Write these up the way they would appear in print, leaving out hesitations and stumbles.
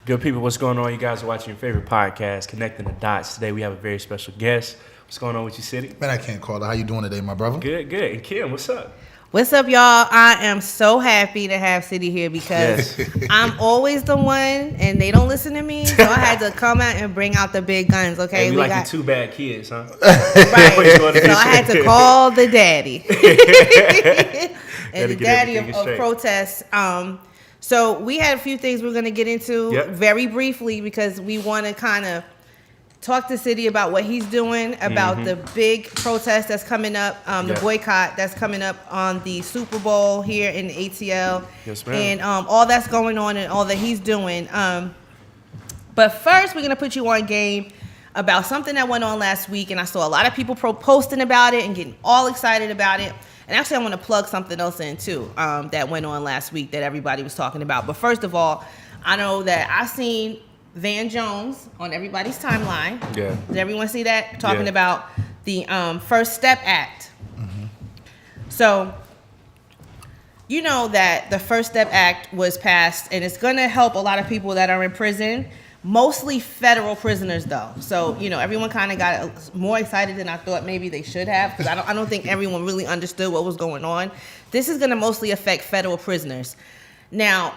Good people, what's going on? You guys are watching your favorite podcast, Connecting the Dots. Today we have a very special guest. What's going on with you, City? Man, I can't call it. How you doing today, my brother? Good, good. And Kim, what's up? What's up, y'all? I am so happy to have City here because I'm always the one, and they don't listen to me, so I had to come out and bring out the big guns, okay? Hey, we like the two bad kids, huh? Right. So I had to call the daddy. And the daddy of protests. So we had a few things we're going to get into very briefly because we want to kind of talk to City about what he's doing, about the big protest that's coming up, the boycott that's coming up on the Super Bowl here in the ATL, and all that's going on and all that he's doing. But first, we're going to put you on game about something that went on last week, and I saw a lot of people posting about it and getting all excited about it. And actually, I want to plug something else in, too, that went on last week that everybody was talking about. But first of all, I know that I've seen Van Jones on everybody's timeline. Yeah. Did everyone see that? Talking about the First Step Act. Mm-hmm. So, you know that the First Step Act was passed, and it's going to help a lot of people that are in prison. Mostly federal prisoners, though. So, you know, everyone kind of got more excited than I thought maybe they should have, because I don't think everyone really understood what was going on. This is going to mostly affect federal prisoners. Now,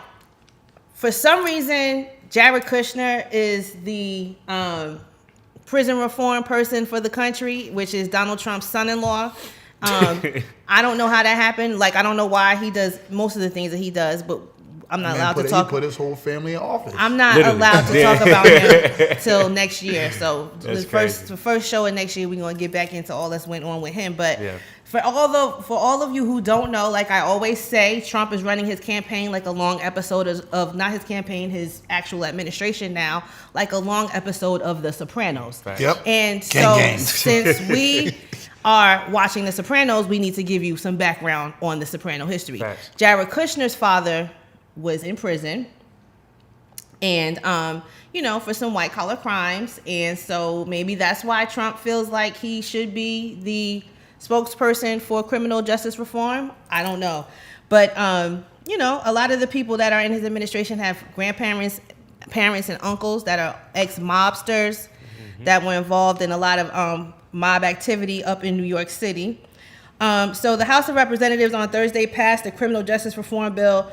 for some reason, Jared Kushner is the prison reform person for the country, which is Donald Trump's son-in-law. I don't know how that happened. Like, I don't know why he does most of the things that he does, but I'm not allowed to talk. He put his whole family in office. I'm not allowed to talk about him till next year. So the first show of next year, we're gonna get back into all that's went on with him. But for all of you who don't know, like I always say, Trump is running his campaign like a long episode of not his campaign, his actual administration now, like a long episode of The Sopranos. Right. Yep. And so since we are watching The Sopranos, we need to give you some background on the Soprano history. Facts. Jared Kushner's father was in prison, and you know, for some white collar crimes, and so maybe that's why Trump feels like he should be the spokesperson for criminal justice reform. I don't know, but you know, a lot of the people that are in his administration have grandparents, parents, and uncles that are ex-mobsters that were involved in a lot of mob activity up in New York City. So the House of Representatives on Thursday passed the criminal justice reform bill.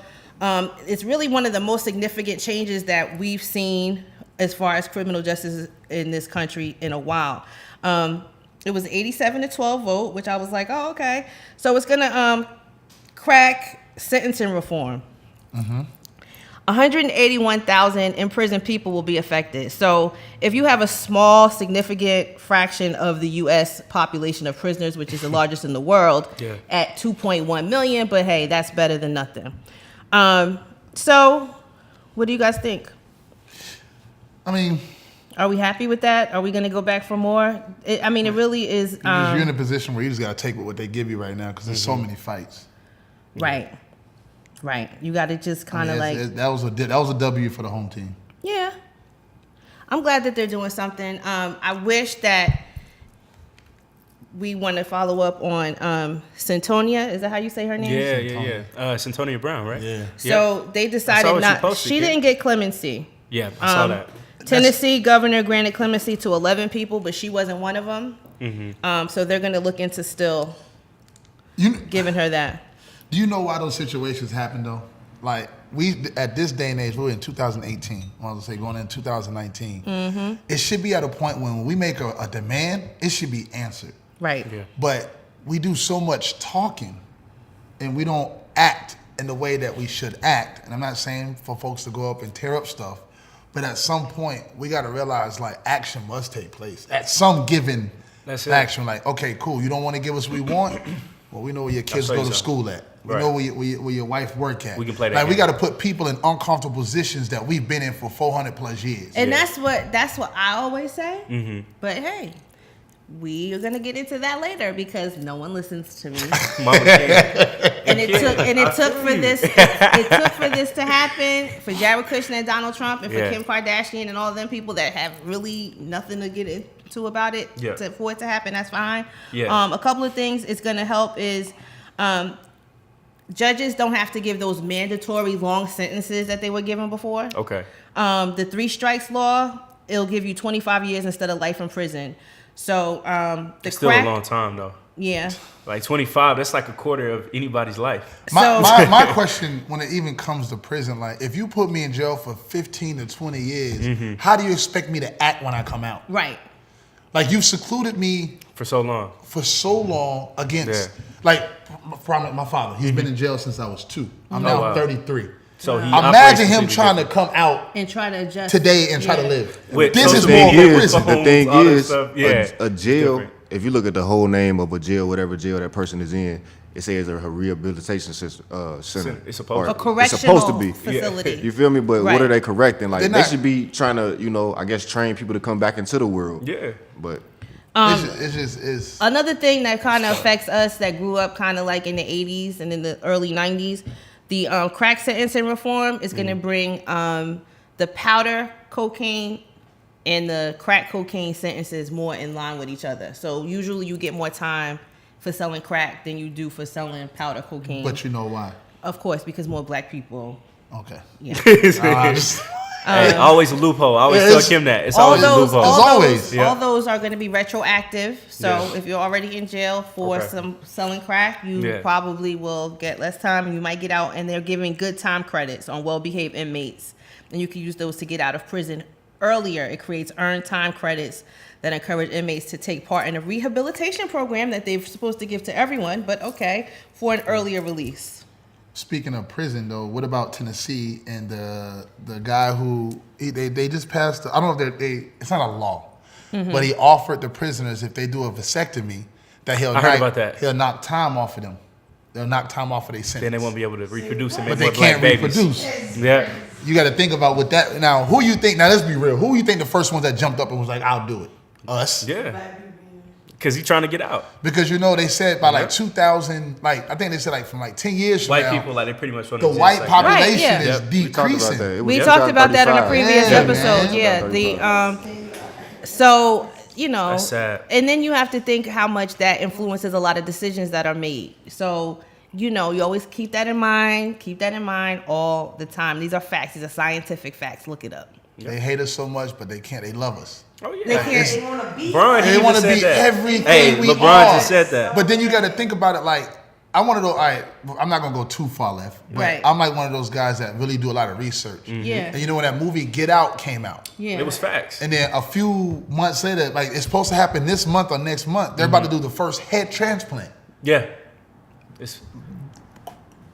It's really one of the most significant changes that we've seen as far as criminal justice in this country in a while. It was 87-12 vote, which I was like, oh, okay. So it's going to crack sentencing reform. 181,000 imprisoned people will be affected. So if you have a small, significant fraction of the U.S. population of prisoners, which is the largest in the world, at 2.1 million, but hey, that's better than nothing. So what do you guys think? I mean, are we happy with that? Are we going to go back for more? It really is. You're in a position where you just got to take what they give you right now because there's so many fights. Right. You got to just kind of that was a W for the home team. Yeah. I'm glad that they're doing something. I wish that we want to follow up on Centonia. Is that how you say her name? Yeah. Centonia Brown, right? Yeah. So they decided not. She didn't get clemency. Yeah, I saw that. Tennessee governor granted clemency to 11 people, but she wasn't one of them. So they're going to look into still giving her that. Do you know why those situations happen though? Like we at this day and age, we're in 2018. I want to say going in 2019. It should be at a point when we make a demand, it should be answered. Right. Yeah. But we do so much talking and we don't act in the way that we should act. And I'm not saying for folks to go up and tear up stuff, but at some point we got to realize like action must take place at some given action. Like, okay, cool. You don't want to give us what we want? Well, we know where your kids go to school at. We know where your wife work at. We can play that. Like, we got to put people in uncomfortable positions that we've been in for 400 plus years. And that's what I always say. But hey, we are gonna get into that later because no one listens to me. And it took for this to happen for Jared Kushner and Donald Trump and for Kim Kardashian and all of them people that have really nothing to get into about it for it to happen. That's fine. A couple of things it's gonna help is judges don't have to give those mandatory long sentences that they were given before. Okay. The 3 strikes law, it'll give you 25 years instead of life in prison. So it's still a long time though. Yeah. Like 25, that's like a quarter of anybody's life. My question when it even comes to prison, like if you put me in jail for 15 to 20 years, how do you expect me to act when I come out? Right. Like you've secluded me For so long against, like my father. He's been in jail since I was 2. I'm now 33. So he imagine him trying to come out and try to adjust today and try to live. This is more of a prison. The thing is, a jail. If you look at the whole name of a jail, whatever jail that person is in, it says a rehabilitation center. It's supposed a correctional facility. You feel me? But what are they correcting? Like they should be trying to, I guess, train people to come back into the world. Yeah. But it's another thing that kind of affects us that grew up kind of like in the 80s and in the early 90s. The crack sentencing reform is going to bring the powder cocaine and the crack cocaine sentences more in line with each other. So usually you get more time for selling crack than you do for selling powder cocaine. But you know why? Of course, because more black people. Okay. Yeah. Hey, always a loophole. I always tell Kim that. It's always a loophole. All those are going to be retroactive. So if you're already in jail for some selling crack, you probably will get less time and you might get out. And they're giving good time credits on well-behaved inmates. And you can use those to get out of prison earlier. It creates earned time credits that encourage inmates to take part in a rehabilitation program that they're supposed to give to everyone, but for an earlier release. Speaking of prison, though, what about Tennessee and the guy who they just passed? I don't know if it's not a law, but he offered the prisoners if they do a vasectomy that he'll knock time off of them. They'll knock time off of their sentence. Then they won't be able to reproduce and make but they more black can't babies. reproduce. Yeah. You got to think about what that. Now, who you think? Now, let's be real. Who you think the first one that jumped up and was like, "I'll do it"? Us. Yeah. Because he's trying to get out. Because they said by like 2000, like I think they said like from like 10 years from white now, people like they pretty much want the white population is Yep. decreasing. We talked about that in a previous episode. Man. So That's sad. and then you have to think how much that influences a lot of decisions that are made. So you always keep that in mind. Keep that in mind all the time. These are facts. These are scientific facts. Look it up. They hate us so much, but they can't. They love us. Oh yeah. They can't. They want to be. They want to be everything Hey, we LeBron are. just said that. But then you got to think about it like, I want to go, all right, I'm not going to go too far left, but Right. I'm like one of those guys that really do a lot of research. Yeah. And when that movie Get Out came out, Yeah. It was facts. and then a few months later, like it's supposed to happen this month or next month, they're about to do the first head transplant. Yeah. It's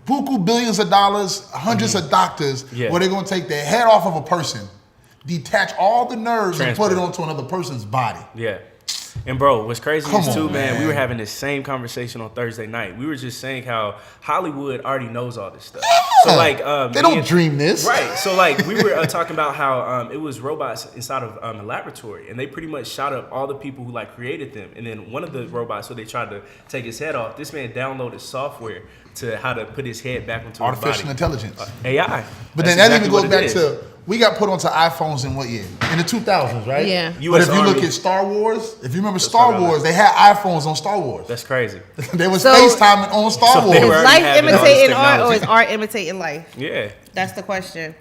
Buku billions of dollars, hundreds of doctors, where they're going to take their head off of a person, detach all the nerves and put it onto another person's body. Yeah. And bro, what's crazy is Come too, on, man, we man. were having this same conversation on Thursday night. We were just saying how Hollywood already knows all this stuff. So like They don't dream this. Right. So like we were talking about how it was robots inside of a laboratory, and they pretty much shot up all the people who like created them. And then one of the robots, so they tried to take his head off. This man downloaded software to how to put his head back into his body. Artificial intelligence. AI. But That's then that exactly even what goes it back is. to, we got put onto iPhones in what year? In the 2000s, right? Yeah. But US if you look Army. at Star Wars, if you remember talk Star about Wars, they had iPhones on Star Wars. That's crazy. They was So- FaceTiming on Star So they Wars. were- Is life having all this imitating art or technology. is art imitating life? Yeah. That's the question.